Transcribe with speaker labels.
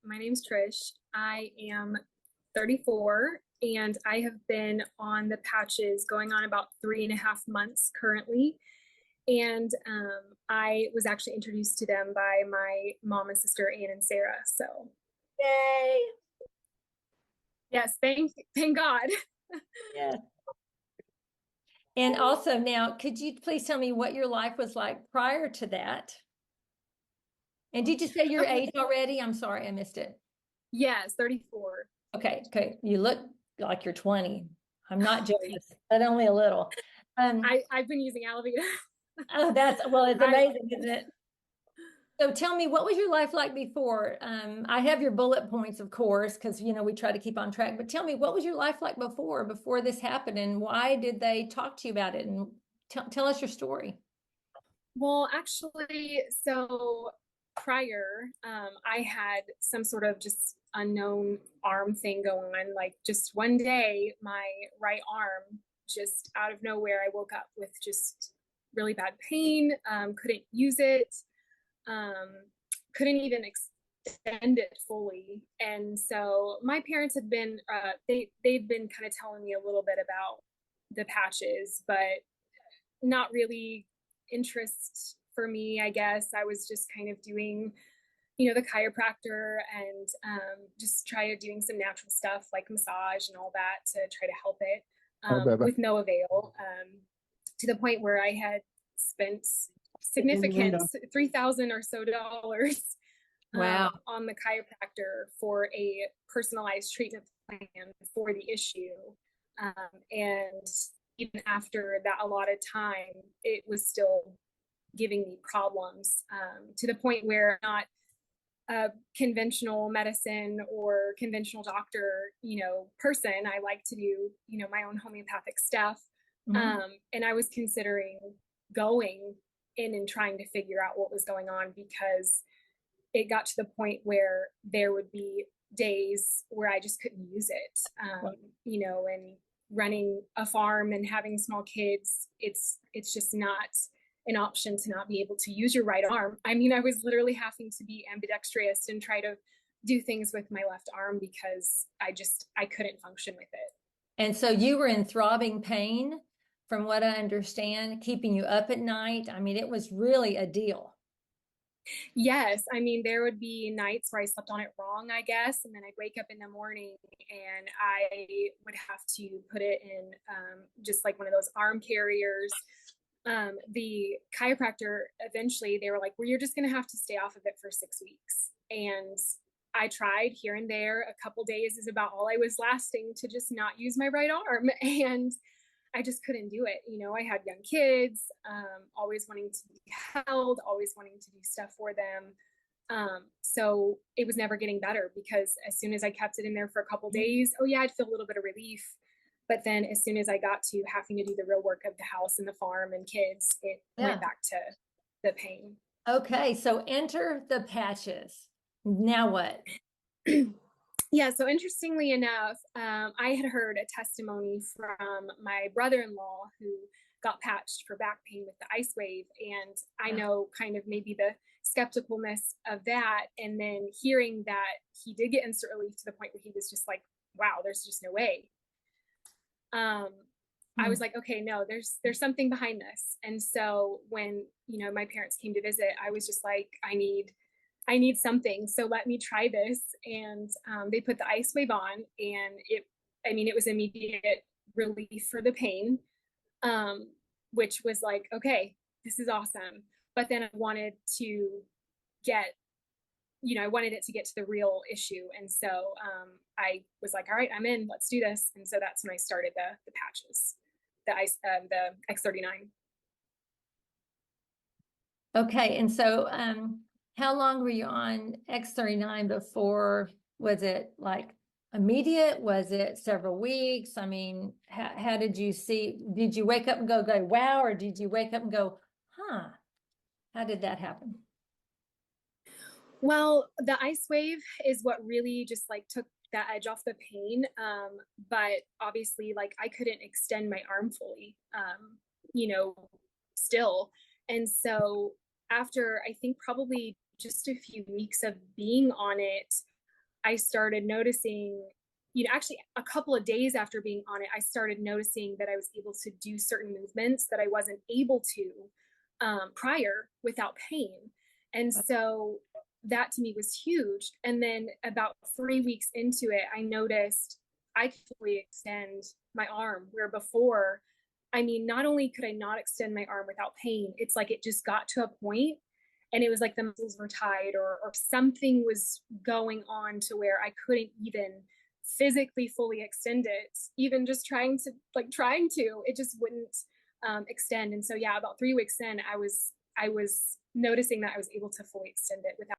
Speaker 1: my name's Trish. I am 34 and I have been on the patches going on about 3.5 months currently. And I was actually introduced to them by my mom and sister, Ann and Sarah. So,
Speaker 2: Yay.
Speaker 1: yes, thank God.
Speaker 2: Yeah. And also now, could you please tell me what your life was like prior to that? And did you say your age already? I'm sorry, I missed it.
Speaker 1: Yes, 34.
Speaker 2: Okay. You look like you're 20. I'm not jealous, but only a little.
Speaker 1: I've been using Alavita.
Speaker 2: Oh, it's amazing, isn't it? So tell me, what was your life like before? I have your bullet points, of course, because we try to keep on track. But tell me, what was your life like before this happened, and why did they talk to you about it? And tell us your story.
Speaker 1: Well, actually, so prior, I had some sort of just unknown arm thing going on. Like just one day, my right arm, just out of nowhere, I woke up with just really bad pain, couldn't use it, um, couldn't even extend it fully. And so my parents had been, they'd been kind of telling me a little bit about the patches, but not really interest for me, I guess. I was just kind of doing, the chiropractor and just try doing some natural stuff like massage and all that to try to help it with no avail, to the point where I had spent significant $3,000 or so
Speaker 2: Wow.
Speaker 1: on the chiropractor for a personalized treatment plan for the issue. And even after that allotted time, it was still giving me problems, to the point where not a conventional medicine or conventional doctor, person. I like to do, my own homeopathic stuff.
Speaker 2: Mm-hmm.
Speaker 1: And I was considering going in and trying to figure out what was going on, because it got to the point where there would be days where I just couldn't use it, and running a farm and having small kids, it's just not an option to not be able to use your right arm. I mean, I was literally having to be ambidextrous and try to do things with my left arm because I couldn't function with it.
Speaker 2: And so you were in throbbing pain, from what I understand, keeping you up at night. I mean, it was really a deal.
Speaker 1: Yes, I mean, there would be nights where I slept on it wrong, I guess, and then I'd wake up in the morning and I would have to put it in just like one of those arm carriers. The chiropractor, eventually they were like, well, you're just going to have to stay off of it for 6 weeks. And I tried here and there. A couple days is about all I was lasting to just not use my right arm. And I just couldn't do it. I had young kids, always wanting to be held, always wanting to do stuff for them. So it was never getting better, because as soon as I kept it in there for a couple days, oh yeah, I'd feel a little bit of relief. But then as soon as I got to having to do the real work of the house and the farm and kids, it went back to the pain.
Speaker 2: Okay, so enter the patches. Now what?
Speaker 1: Yeah, so interestingly enough, I had heard a testimony from my brother-in-law who got patched for back pain with the ice wave. And I know kind of maybe the skepticalness of that. And then hearing that he did get instant relief to the point where he was just like, wow, there's just no way. I was like, okay, no, there's something behind this. And so when, my parents came to visit, I was just like, I need something. So let me try this. And they put the ice wave on, and it was immediate relief for the pain, which was like, okay, this is awesome. But then I wanted it to get to the real issue. And so I was like, all right, I'm in, let's do this. And so that's when I started the patches, the X39.
Speaker 2: Okay, and so how long were you on X39 before? Was it like immediate? Was it several weeks? I mean, how did you see? Did you wake up and go, wow, or did you wake up and go, huh? How did that happen?
Speaker 1: Well, the ice wave is what really just like took that edge off the pain. But obviously, like, I couldn't extend my arm fully, still. And so after, I think, probably just a few weeks of being on it, I started noticing, actually a couple of days after being on it, I started noticing that I was able to do certain movements that I wasn't able to prior without pain. And so that to me was huge. And then about 3 weeks into it, I noticed I could fully extend my arm where before, I mean, not only could I not extend my arm without pain, it's like it just got to a point and it was like the muscles were tied or something was going on to where I couldn't even physically fully extend it, even just trying to, it just wouldn't extend. And so, yeah, about 3 weeks in, I was noticing that I was able to fully extend it without